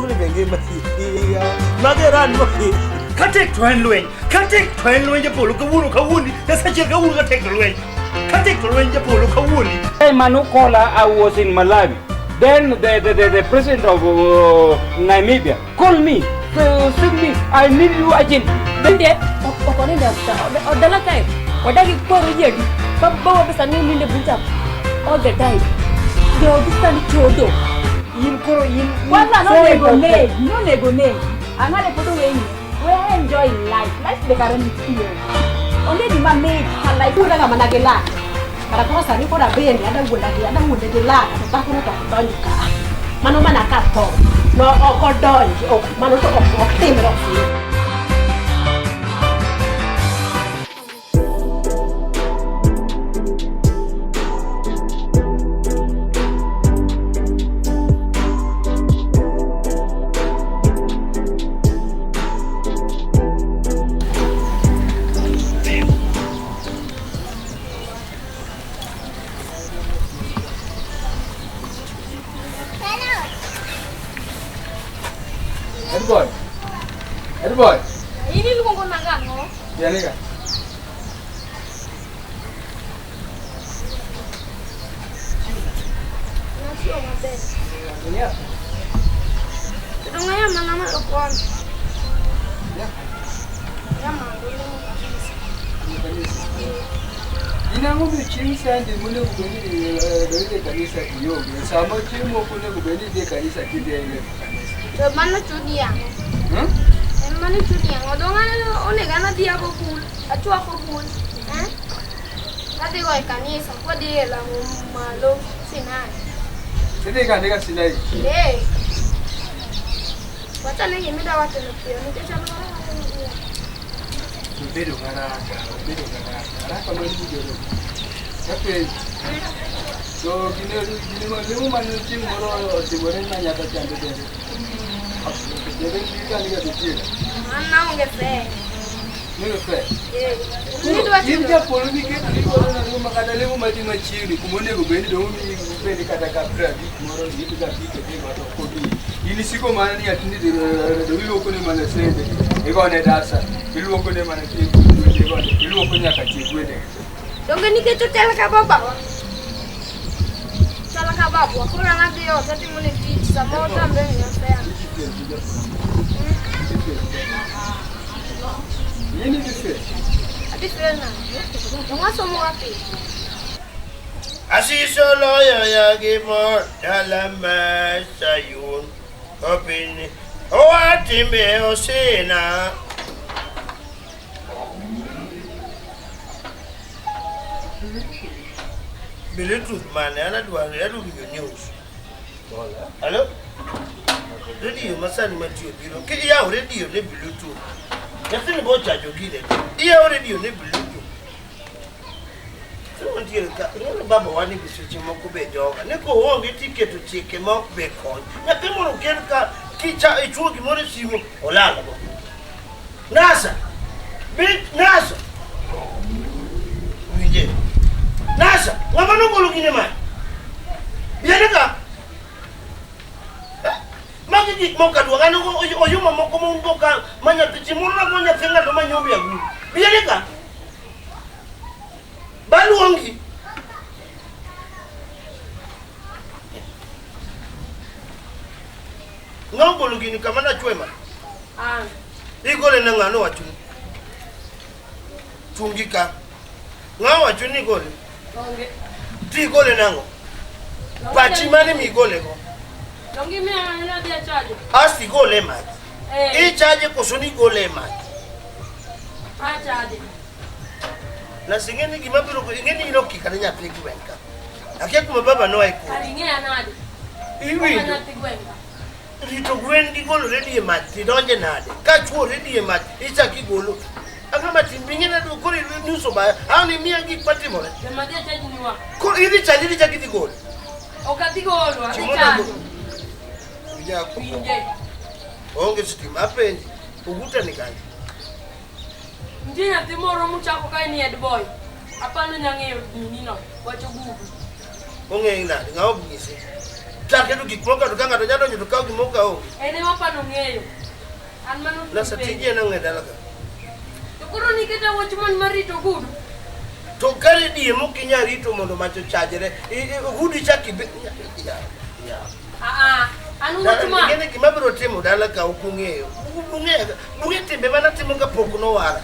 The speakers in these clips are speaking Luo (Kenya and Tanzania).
muli bengi mati. Mageran mati. Katek tuan lueng Japolo kawuni kawuni. That's such a kawuni katek lueng. Katek lueng Japolo kawuni. Hey Manukola, I was in Malawi. Then the president of Namibia called me, said me, I need you again. Bende, okone doctor, odala kai. Odagi poro yedi. Baba bisa ni the buta all the time. Do bisa ni chodo. In Koro in. Wala no nego ne. Angale poto wengi. We enjoy life. Life the current here. Only the man made her life. Kula kama nagela. Para kwa sari ko da ben ada ngunda de la ta ko to donka. Mano mana ka to. No o don o mano to o timro. Boy. Ini lu kongkong naga no? Ya nih kan. Nasi oma bed. Ini ya. Itu ngaya mana lokon. Ya. Ya mana Ini aku bikin saya di mana begini dari kanisa iyo. Sama cuma punya begini di kanisa kita ini. Mana cudi ya? Mana cudi yang odongan one gana dia aku pun, acu aku pun, Nanti kau kanisa, kau dia lah malu sinai. Sini kan dia sinai. Macam ni kita dah waktu lebih, ni kita cakap orang ni. Bedo kana. Apa lagi jodoh? Tapi so gini mana cing moro di mana nanya tak cantik dia. Jadi kita ni kan dia. Mana orang gefe? Ni gefe. Ni dua cing. Dia politik kita ni orang nak makan dalam mati macam ni. Kemudian gubernur domi gubernur kata kapra di moro di tu dah kita ni baru kodi. Ini sih kau mana ni atini dari luar ni mana sende. Ego ni dasar. Ilu ko ni mana ki ilu ko ni akati gwede. Donge ni ketu tela ka baba. Tela ka baba, ko na ndio tati muni tich sama tambe ni afya. Yini dife. Ati fena. Donga somo wapi? Asisolo ya gimo dalama sayun. Opini. O atimbe osena. Bluetooth man, ana dua news. Hello? Radio masani matio biro. Ke ya radio ne Bluetooth. Nothing about charge gide. Ya radio ne Bluetooth. So until ka no baba wani bisuchi moko be joga. Ne ko honge ticket to chike moko be kon. Na temo ken ka kicha ichugi more simo olala bo. Nasa. Bit nasa. Wije. Nasa, ngapa nunggu gini mah? Biar ka? Magi mau kadua kan oyo mau komo mboka manya tichimuru na manya tenga do manyombi ya gulu. Biar ka? Balu ongi. Ngombo gini kama na chwema. Igole na ngano wachu. Chungika. Ngawa wachu ni gole. Ti gole nango. Pachi mani mi gole ko. Longi mi ana dia charge. Asti gole mat. I charge ko suni gole mat. Charge. Na singeni gimabiro ko ingeni iroki kananya peki wenka. Akia kuma baba no aiko. Alinge anade. Iwi. Rito gwen di golo ready mat. Ti donje nade. Ka chuo ready mat. Icha ki golo. Akama timbingena do kuri nuso ba. Ani mi angi pati mo. De madia charge ni wa. Ko iri charge ri chakiti golo. Okati golo, charge. Ya ko. Onge stima apendi. Uguta ni kani. Ndina timoro muchako kai ni head boy. Hapana nyangeyo nino. Wacho gugu. Onge ina ngao bungisi. take du gikmoka to kanga to nyado nyu to kaw gimoka o ene mapano ng'eyo an mano na satije na ng'edala ka to koro niketa wachman marito gudu to kare die mokinya rito mondo macho chajere gudu chaki ya anu wachman ngene gimabiro timo dala ka ukung'eyo bunge timbe mana timo ka pok no wara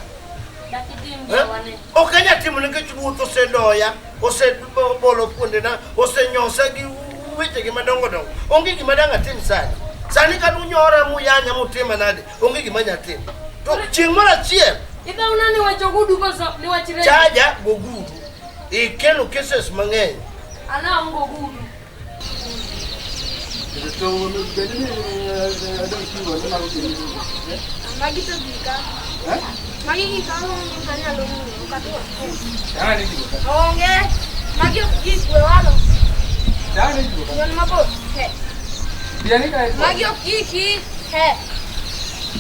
okanya timo nikech wuoth osedoya osebolo kuondena osenyosa gi weche gi madongo dongo onge gima danga tim sani ka dunyora muyanya mutima nade onge gima nya tim to chieng' moro achiel ida unani wacho gudu koso ni wachire chaja go gudu ikelo cases mang'eny ana ungo gudu So bedini adon kiwa na mago Magi to bika. Magi kita ngomong tanya lo katwa. Jangan ni juga. Onge. Magi kikwe walo. Jangan ni juga. Jangan mabot. He. Dia ni kai. Magi kiki. He.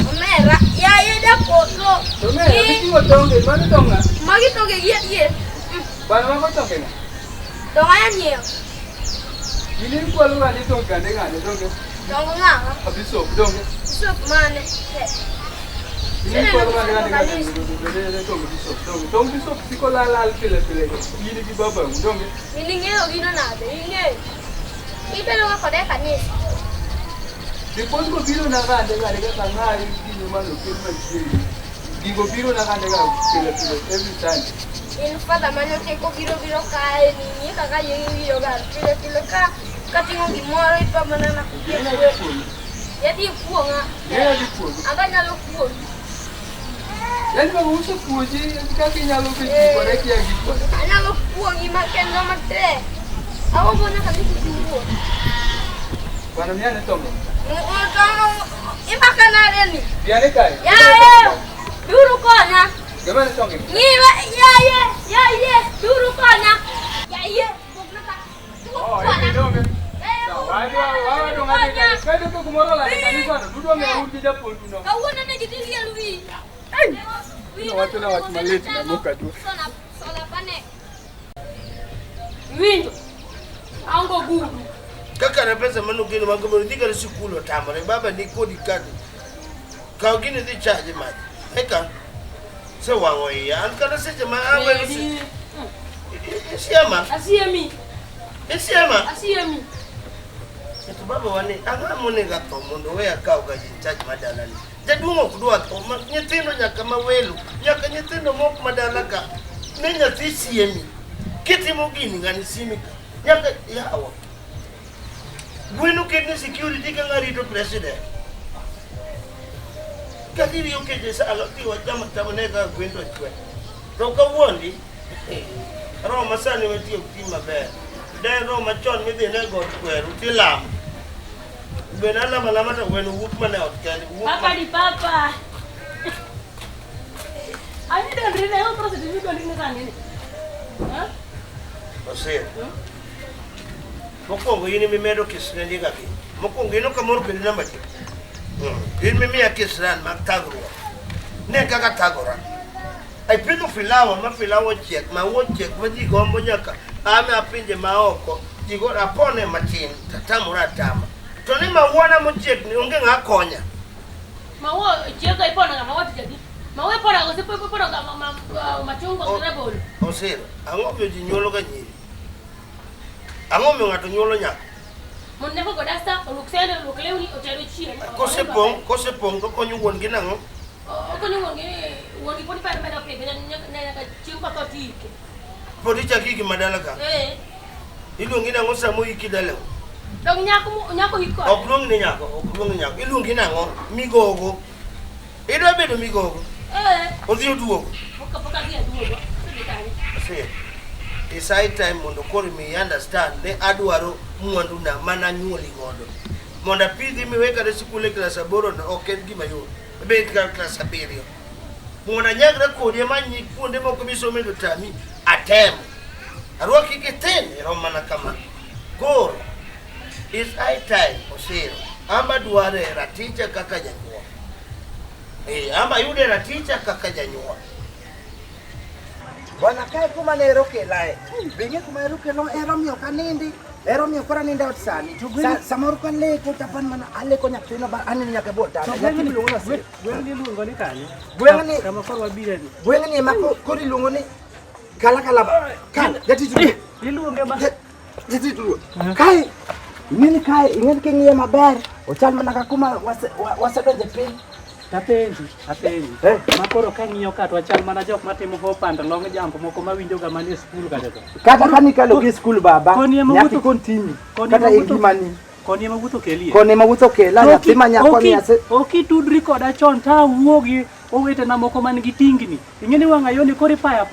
Omera. Ya da koso. Tome, ni kiwa tonge, mana tonga? Magi toge ye. Bana mago tonge na. Tonga nye. Ini kwa lu ani tonga ngane tonge. Tonga nga. Abiso tonge. Sup mane. He. Ini kwa lu ngane tonge biso tonge. Tonge biso siko la pele. Ini di baba tonge. Ini ngeo gino nade. Inge. Ipelo ka kode kanisa. Because go biro na ngane ka ngai ni malo kelma chini. Digo biro na ngane ka pele every time. In fada manyo te ko biro kae ni kaka yengi yoga pile ka tingo gimoro ipa manana ya di puonga Ya di puonga aga nyalo puonga yani ba uso puonji ka kinyalo ke kore kia giko anyalo puongi makendo matre awo bona ka di puonga bana miane tongo tongo impaka na reni biane kai ya duru konya gimana tongo ngiwa ya duru konya ya boknata oh ini tongo Wah, dong ada. Kado tu kumoro lah. Kani sana. Duduk me urut Japolo tu no. Kawan na gidilia luwi. No watu na watu maleti na muka tu. Sola pane. winjo ango gudu kaka na pesa manu gino magomo ndika sikulo tamare baba ni kodi kadi ka gini di charge ma eka se wango ya an kana se jama awe si siama asiemi eto baba wani anga mone ga to mondo we aka ga charge madala ni jadungo kudwa to nyetindo nyaka mawelu nyaka nyetindo mok madala ka nenya tisiemi kiti mogini ngani simika nyaka yawa bueno kidney security ka ngari to president kadiri yoke je sala ti wa jama tamane ga gwendo kwe to ka wondi ro masani weti optima be de ro machon mi de nego kweru tilam benala malama ta wenu wuk mana otkani papa di papa ani don rene o procedure ko ni ngani ha Osir. Mokongo yini mimedo kisne ndiga ki. Mokongo yino kamoro pili namba ki. Yini mimea kisran maktagro. Ne kaka tagora. Ai pido filawa ma filawa check ma wo check ma di gombo nyaka. Ame apinje maoko. Digo rapone machin tatamura tama. To ni mawona mo check ni unge ngakonya. Mawo check ai pona ga mawo tijadi. Mawo pona go se pona ga machungo ngrebol. Osir, ango byo jinyolo ga nyiri. Ango me ngato nyolo nya. Mon ne ko dasta luksene lukleuni otero chire. Kose pong ko konyu won ginango. Ko ni wongi poni pa meda pe ne ga chimpa to tike. Podi chaki ki madala ka. Ilungi nango samo ikidala. Dong nyako hiko. Okulungi ni nyako. Ilungi nango migogo. Ido bedo migogo. Ozi oduogo. Poka dia duogo. See. It's high time mondo kori me understand ne adwaro mwandu na mana nyuoli godo. Monda pidhi miweka de sikule class 8 na oken gima yo. Be class 7. Mwana nyagra kodi manyi kuonde moko bisome do tami atem. Arwaki kiten romana kama. Goro. It's high time osero. Amba duare raticha kaka janyua. Amba yude raticha kaka janyua. Bwana kae kuma ne roke lae. Binge kuma roke no era mio kanindi. Ero mi kora ninda ot sani. Samor kan le ko tapan mana ale ko nyathino ba ani nyaka bota. Gweng' ni luongo ni kanye? Gweng' ni kama korwa bire ni. Gweng' ni ma kori luongo ni kala ba. Kan jati tu. Iluonge ba. Jati tu. Kai ing'eni king'iye maber ochal mana kakuma wasedonje piny. Apenji. Makoro kang'iyo ka to achal mana jok matimo hopand long jump moko mawinjo ga manie skul kata to. Kata kani kalo gi skul baba. Nyaki kontini. Kata ingimani. Koni mawuotho kelie. Koni mawuotho kela nyathi ma nyako ni ase. Okitudri koda chon ta wuogi owetena moko man gi tingni. Ing'eni wang'ayo ni kori paya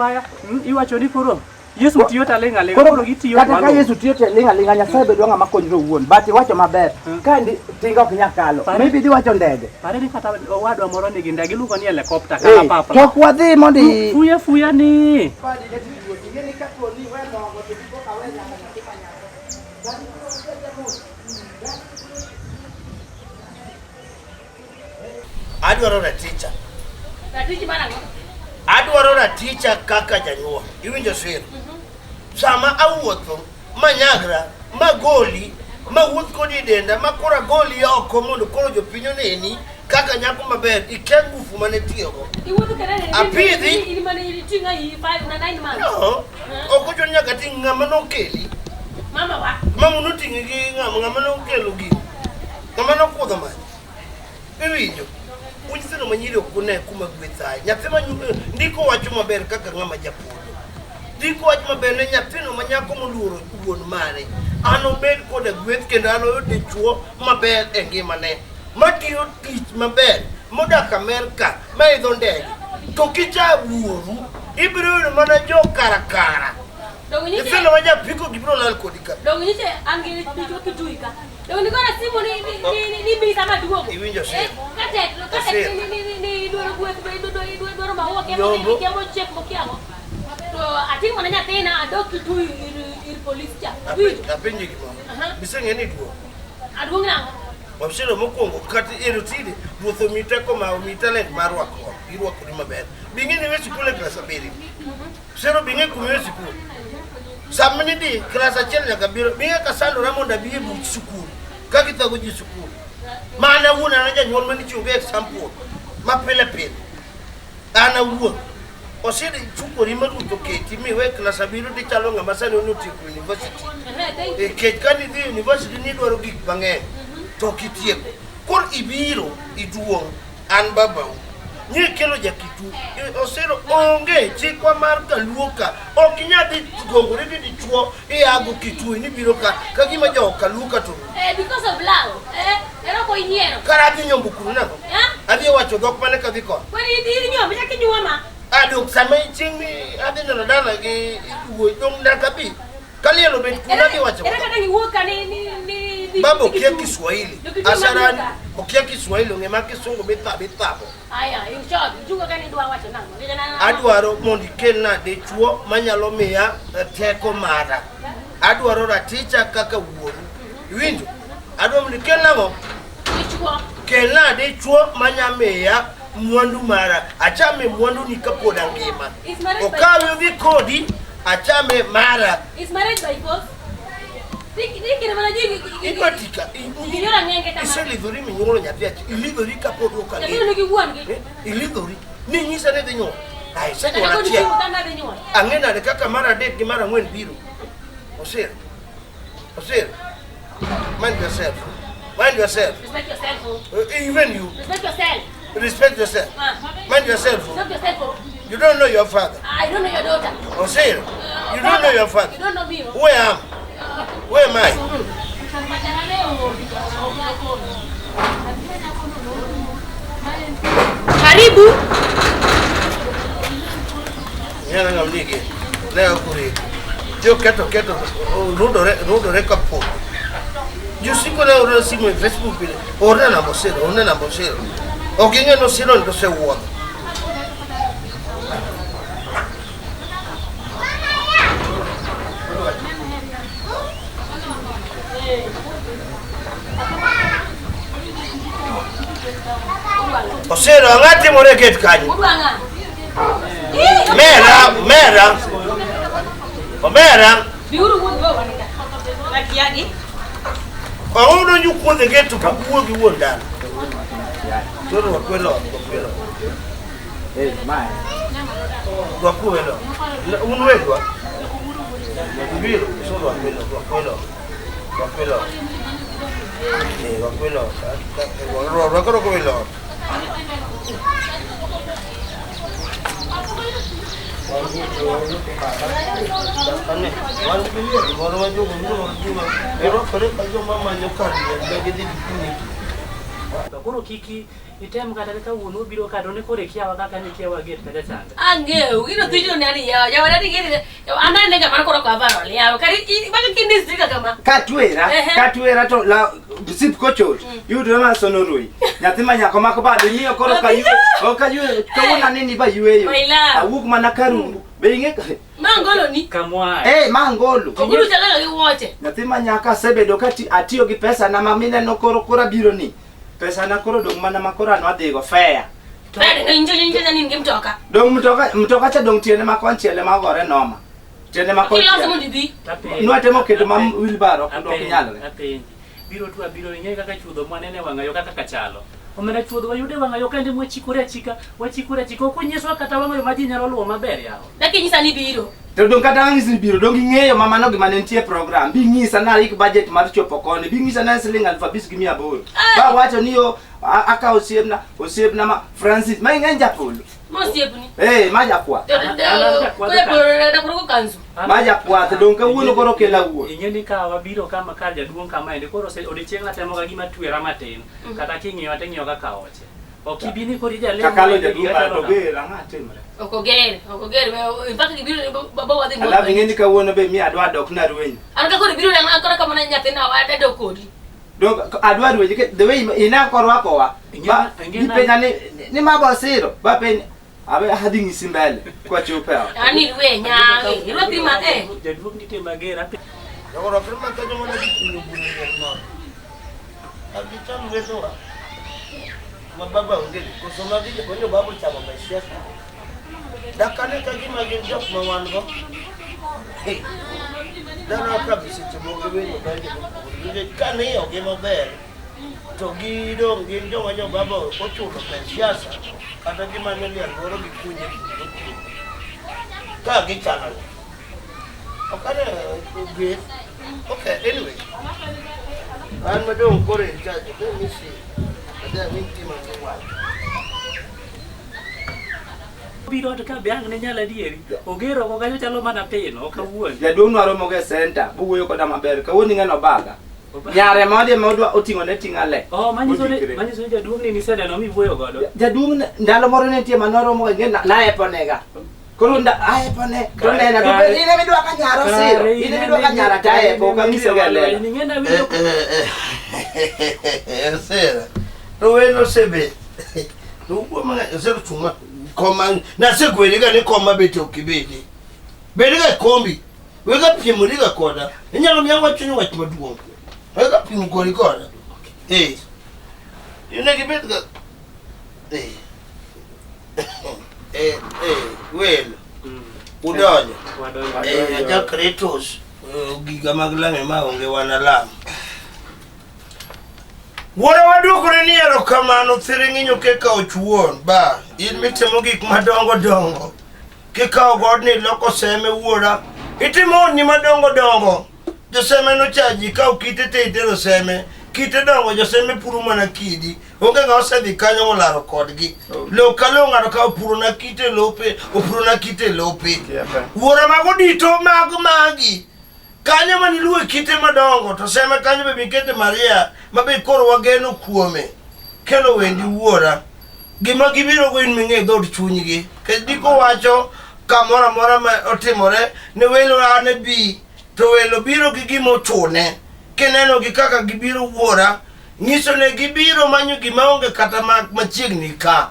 iwacho ni koro Yesu tiyo ta lenga koro gitiyo kata ka Yesu tiyo ta lenga Nyasaye bedo ng'ama konyro wuon but wacho maber ka tinga ok nyakalo maybe di wacho ndege pare ni kata owadwa moro nigi ndege iluongo ni helicopter kata papa to kwadhi mondi fuya ni adwaro na teacher marango adwaro na teacher kaka janyuol iwinjo sir sama awuotho manyagra magoli mawuoth kodi denda makora goli oko mondo koro jopiny oneni kaka nyako maber iken ngufu mane tiyogo apidhi okocho nyaka ting' ng'ama nokeli mama noting'i gi ng'ama nokelo gino ng'ama nokudho mach iwinjo Unyisino manyiri okune kuma gwethaye. Nyathi ndiko wacho maber kaka ng'ama Japolo. Ndiko wacho maber ne nyathino manyako moluoro wuon mare. An obed koda gweth kendo an oyude chuo maber e ngimane. Matiyo tich maber modak Amerka maidho ndege. To kicha wuoru ibiro yudo mana jo karakara. Nyathino ma japiko gibiro lal kodi ka. Dongiche angili ticho kituika. Dongi kona simu ni bisa maduogo. Iwinjo sir. Kate ni dwaro gweth dwaro maua kemo chek mokiago. To ating mana nyathina adok kitui ir police cha. Apenji gimoro. Biseng'e ni duo. Aduong' nang'o? Wabshiro mokwongo kata erotide ruotho miteko ma omi talent mar rwako irwakori maber. Bing'e ni we sikul e klas 7. Sero bing'e kume sikul. Samni di klas 1 nyaka biro bing'e ka sandora mondo abi e buch sikul. Ka githago ji sikul. Mana wuon an janyuol mani chiwo example ma pile. An awuon osidi chukori maduto keti miwe klas 7 di chalo ng'ama sani onotieko university. Kech ka nidhi university nidwaro gik mang'eny. To kitieko kor ibiro iduong' an babau nye kelo jakitu osiro onge chikwa mar kaluoka ok nyadhi gongore ni dichuo iago kitu ni biro ka gima jo kaluoka to because of love era ko inyiero kara nyombo kuruna adhi wacho dhok mane ka dhi kon kwani idhi nyombo chaki nyuoma adok sama chingni adhi neno dala gi wuoy dong ndaka bi kalielo bet kuna dhi wacho era kata ngiwuoka ni Baba ukia Kiswahili. Asarani ukia Kiswahili ngema kisungu betabo. Aya, in short, juga kan idwa wacho nango. Adwaro mondi kelna de chuo manyalo miya teko mara. Adwaro raticha kaka wuoru. Winjo. Adwaro mondi kelna go. Chuo. Kelna de chuo manyamiya mwandu mara. Achame mwandu ni kapoda ngima. Okawe vi kodi achame mara. Is marriage by force? Nikira mana jigi ipatika inyora ngenge kama iselidhori minyoro nyapiachi ilidhori kapoto ka lakini nikibuan gi ilidhori ni nyisa ne dinyo ai sasa wanatia angena de kaka mara date gi mara ngwen biro osir mind yourself respect yourself even you respect yourself mind yourself you don't know your father I don't know your daughter osir you don't know your father you don't know me Where am I? Karibu. Yana ngamligi. Leo kuri. Yo keto rudore kapo. Yo siko leo ro simu Facebook bile. Ona na mbosero. Okinga no siro ndo se wo. Osero angati more get kanyo. Mera. Omera. Biuru wuon go wanita. Rakiagi. Oh, no, you want to get to Kapuo, you would done. Hey, my. Guapuelo. Un huevo. Mabiro, solo Guapuelo. Guapuelo. Guapuelo. Koro kiki item kata ka wuno biro ka done kore kiawa kaka ni kiawa get kata changa. Angeu, ino tuju nani ya wana ni gere. Ana nega mana koro kwa varo ya. Kari baka kindi sika kama. Katwera to la sip kocho. Yudo na sonorui. Nyatima nyako mako ba de miyo koro ka yu. O ka yu ka wona nini ba yueyo. Awuk mana karungu. Be ingeka. Mangolo ni kamwa. Mangolo. Oguru chala ga wote. Nyatima nyaka sebedo kati atiyo gi pesa na mamine no koro biro ni. Pesa na koro dong mana makora no adhigo fair. Fair injo nani ngimtoka. Dong mtoka cha dong tiene makonchiele magore noma. Tiene makonchiele. Kilo mundi bi. Nwatemo kedo mam wilbaro kondo kinyalre. Apenji. Biro tu abiro ing'e kaka chudo mwanene wangayo kaka kachalo. Omena chudo wayude wangayo kende mwachikore chika okunyeswa kata wangayo maji nyalo luwo maber yawo. Lakini sani biro. To dong kata ng'isi biro dong ing'eyo mama no gima nentie program. Bi ng'isa na ik budget mar chopo koni. Bi ng'isa na siling 5,800. Ba wacho ni yo aka osiebna ma Francis ma ing'e Japolo. Mosiebni. Maja kwa. Da kuro kanzu. Maja kwa dong ka wuono koro kela wuo. Ing'eni ka wabiro kama kar jaduong' kama ende koro odiochieng' atemo ga gima twera matin. Kata king'iyo ateng'iyo kaka oche. Okibini kori jalemo. Kakalo jaduong' ba to bera ng'atimre. Okogere. Mpaka kibiro baba wadhi mo. Alafu ing'eni ka wuono be mi adwa dok na rwenyo. An ka koro biro yang akora kama na nyathina wada dokodi. Dong adwa rwenyo the way ina korwako wa. Ba ipenya ni mabosiro ba penya abe hadi ngisi mbele kwa chupa. Ani rwenya, irwa prima Jaduong' nite magera. Ahora prima ka jomo na dikuno no. Abitan wedo. Mababa ungeli kusoma dije konyo babu chama maisha. Dakane ka gima gin jok mawango. Dana kabisa chamo gwenyo banje. Nge kane yo gima ber. To gidong gin joma jo baba ochulo pesa kata gima nyali agoro gikunye ka gichano okare good. Okay, anyway, I'm madong kore charge let me see ada minti mangwa Biro to ka biang ne nyala dieri ogero ko kanyo chalo mana pino kawuon jaduong' nwaro moge center buwuoyo koda maber kawuono ing'eno baga nyare mode modwa oting'o ne ting'ale. Manyiso jaduong' ni niseneno miwuoyo godo. Jaduong' ndalo moro nitie manoro mo na eponega. Koro aepone to nena to ine midwa ka nyaro siro. Ine midwa ka nyara ta epo ka miso gale. Ning'ena winjo sera. To weno sebe. To uma sero chuma koma na segwele ga ne koma beto kibedi. Bedega kombi. Wega pimuri ga koda. Nyalo myangwa chunyu wa maduong. Wega pimu kori koda. Ine kibedi ga well. Udonyo. Aja kretos. Giga maglame ma onge wana lam. Wora wadukore ni erokamano thiring'inyo keka ochuon ba in mitimo gik madongo keka ogodni loko seme wuora itimo ni madongo joseme no chaji ka ukite tero seme kite dongo joseme puru mana kidi onge ga osedhi kanyo molaro kodgi lo kalo ng'ato ka puru na kite lope opuru na kite lope wuora mago dito magi kanyo mani luwe kite madongo to seme kanyo be mikete Maria mabe koro wageno kuome kelo wendi wuora gima gibiro go in ming'e dhod chunygi ke diko wacho kamora mora ma otimore ne welo ane bi to welo biro gi gimo chune keneno gi kaka gibiro wuora nyiso ne gibiro manyo gima onge kata machiegni ka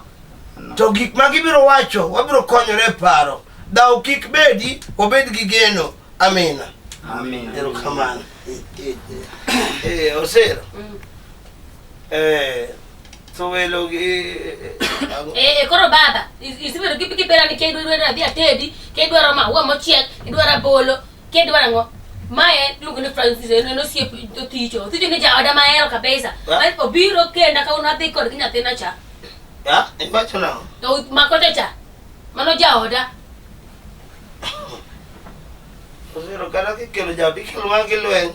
to gik ma gibiro wacho wabiro konyore paro dau kik bedi obed gi geno amina. Amen. Ero kamano. Osero. So welo koro baba isibiro kipera ni kedwara dhi atedi kedwara maua mochiek kedwara bolo kedwara ngo Mae lugo ni Francis no siep ticho. Ticho ni ja ada mae kabisa. Mai obiro kenda ka una dhi kod nyathina cha. Ya, ibacho na. To makote cha. Mano ja oda. Osiro kana ke kelo jabi kelo ma kelo en.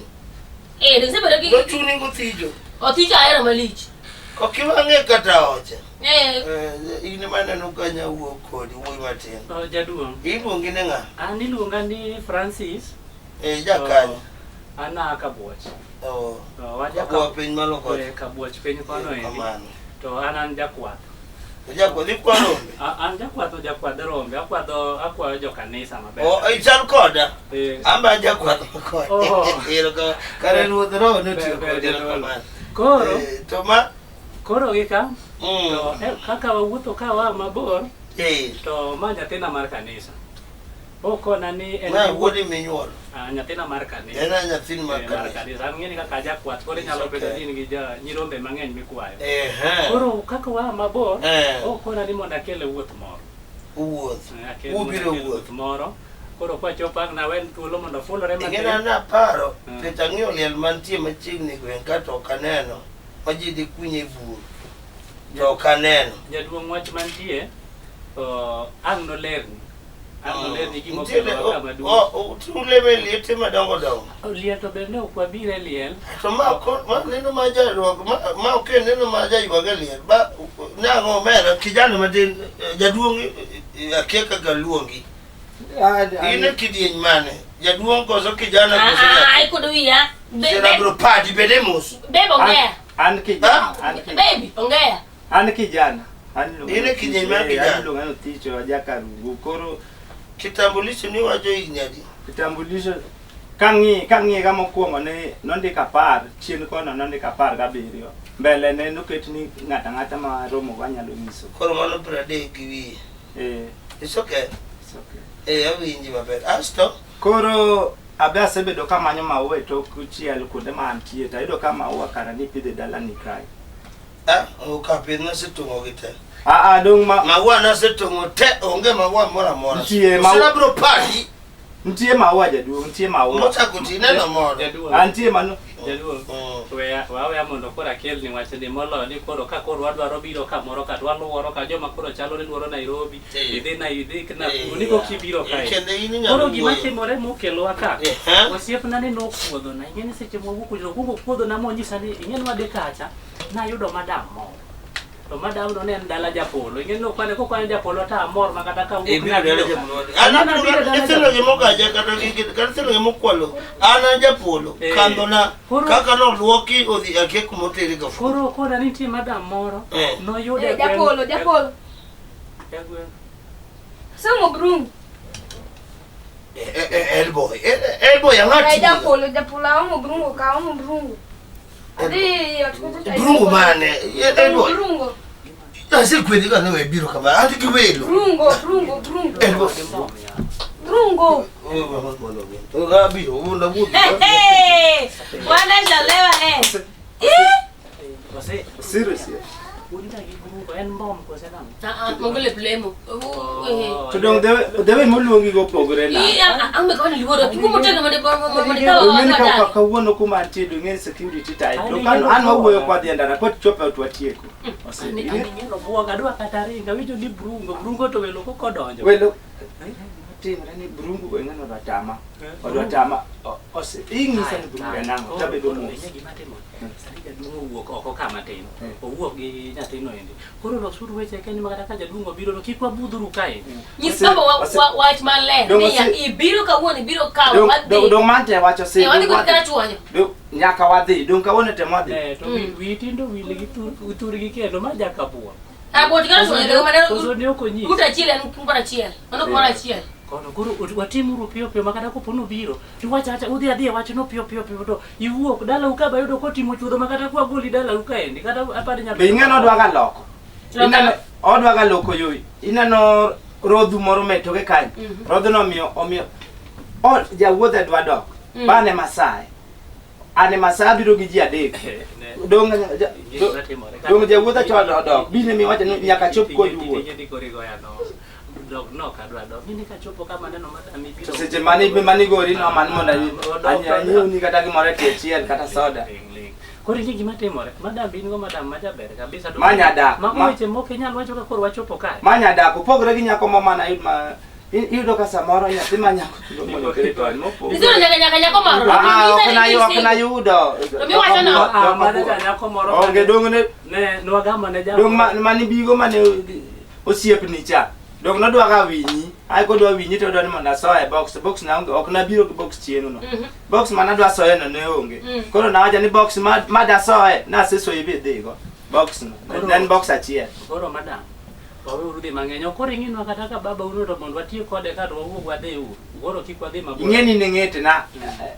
Dise bedo ki. No chuni go tijo. O ticho aero malich. Ko kiwange kata oche. Ini mana no kanya wuo kodi wuoi matin. Jaduong. Iluongi ne ng'a? An iluonga ni Francis. Jakanya. Ana kabuoch. Kabuoch piny malo kod. Kabuoch piny kono endi. To an jakwath. Jakwath ikwa rombe? An jakwath rombe. Akwayo jo kanisa maber. Ichal koda? Amba jakwath koda. Kare ruoth roho notiyo kod. Koro gika. To kaka wawuotho ka wa mabor. To ma nyathina mar kanisa. Okona ni Ma wuodi minyuol. Nyathina mar kanisa. En nyathina mar kanisa. An ng'eni kaka jakwath koro nyalo bedo ni gi nyirombe mang'eny mikwayo. Koro kaka wa mabor, okona ni mondo akele wuoth moro. Wuoth. Ubiro wuoth moro. Koro kwachopo ang' nawen thuolo mondo fulore matin. Ing'ena naparo, pech ang'iyo liel mantie machiegni gweng' ka to ok aneno. Ma ji dhi kunye bur. To ok aneno. Jaduong' wach mantie, ang' nolerni. Gima kama duong'. Tuleme liete madongo dongo. Liel to bende ok wabire liel. To ma neno ma jaruok, ma ok neno ma jaywaga liel. Ba nang'o mera kijana matin jaduong' akia kaka luongi. Ine kidieny mane? Jaduong' koso kijana koso. Ai kudu wiya. Serabro padi bede mos. Bebe ongea. An kijana. Baby ongea. An kijana. Ine kidieny mane kijana? An luonga ticho Jakarungu. Koro kitambulisho ni wacho inyadi. Kitambulisho kangi kama mokwongo ne nondika par chien kono nondika par gabiriyo. Mbele ne noket ni ng'ata ma romo wanyalo nyiso. Koro mano 30 gi wiye. It's okay. Awinji maber. Asto koro abe asebedo kamanyo maua e tok chiel kuonde ma antie to ayudo ka maua kara ni pidhe dalani kae. Okapidh nasetong'o gi te. Dong maua nasetong'o te, onge maua moro amora. Nitie maua. Serabro padi. Nitie maua jaduong', nitie maua. Mochako ti neno moro. Antie mano. Jaduong'. Wawe mondo koro akel ni wach ni molo ni koro ka koro wadwaro biro kamoro ka dwaluoro ka joma koro chalo ni luoro Nairobi. Idhi na ni ko kibiro kae. Koro gima timore mokelowa ka. Osiepna ni nokuodho na ing'eni seche mowuok kuodho na monyisa ni ing'eni wadhi kacha nayudo madam moro. To madam no ne en dala Japolo. Ing'eni ko kwane Japolo ta amor makata ka wuok. Itelo gimokaje kata itelo gimokwalo. Ana Japolo. Kandona kaka no luoki odhi akie kumoteri ka. Koro nitie madam moro. Noyude Japolo. Somo brung. Elboy angati. Japolo amo brungo. Adi Brungo mane? Elboy. Brungo. Asi kwedi kana we biro kama. Ati kiwelo. Brungo. Elboy. Brungo. Ngabi una wudu. Wana jalewa Serious. En bom ko se nam. Mongole plemo. To dong deve moluongi go pogore la. Ang me koni liworo ki kumotega made ka kawuono kuma antie do ng'en security tight. To kan an wawuoyo kwa dhienda na kot chope utwatieko. Ni nyalo buoga dwa kata ringa wijo ni brungo to welo ko donjo. Welo timre ni brungu go ng'ano ratama. Odwatama ose ing'isa ni brungu nango tabedo mos. Sari jaduong' owuok oko kama tin. Owuok gi nyathino endi. Koro losuru weche keni makata ka jaduong' obiro to kik wabudhuru kae. Nyisombo wach maler. Niya ibiro kawuono ibiro kawo wadhi. Dong mante wacho se. Wadhi kod kara chuonyo. Nyaka wadhi. Dong kawuono temo wadhi. To wi tindo wili gi turgi kendo ma jakabuo. Bot kara chuonyo maneno. Koso ne okonyi. Uta chiel en kumpara chiel. Mano kumpara chiel. Kono koro watimuru piyo makata kopono biro. Tiwacha udhi adhi wacho no piyo to iwuok dala ukaba yudo kotimo chuodho makata kwa goli dala ukaendi kata apari nyathi. Be ing'eno odwa ga loko. Inano odwa ga loko yoi. Inano rodhu moro metoke kanyo. Rodhuno omiyo jawuodhe dwa dok. Bane Masai. Ane Masai biro gi ji adek. Dong jawuodhe chodo dok. Bine mi wacho nyaka chop kod wuoth. dog no kadwa dog ini kachopo kama neno madam ibiro seche mani gori no man mondo ni kata gimore tichiel kata soda koro iki gima timore madam bingo madam majaber kabisa do manyada weche moko inyalo wacho ka koro wachopo kae manyada kupogre gi nyako mama yud ma iyudo ka samoro nyathi ma nyako mondo keto mopo Nizuri nyaka moro. Kuna yudo. Mi wacho no. Manager nyako moro. Onge dong ne nwaga manager. Dong mani bigo mane osiepni cha. Dong nodwa ka winyi. Ai ko dwa winyi to dwani mondo asoe box na onge ok na biro gi box chieno no. Box mana dwa soe no ne onge. Koro na wacha ni box ma da soe na seso ibe dhigo. Box no. Then box achiel. Koro madam. Wawe urudi mang'eny koro ing'inwa kata ka baba uno to mondo watie kode ka to wawuog wadhi u koro kik wadhi mabor ing'eni ne ng'et na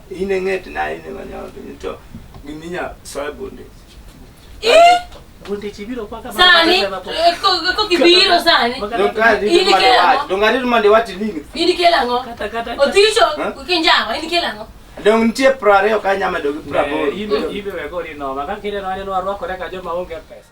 ine ng'et na ine manyo to giminya soe bunde bunde chibiro kwa kama sani ko kibiro sani dongari mande wati ningi ini kelango kata oticho kinjawa ini kelango dong ntie prare ka nyama dogi prabo ibe we gori no maka kire no arwako reka joma onge pesa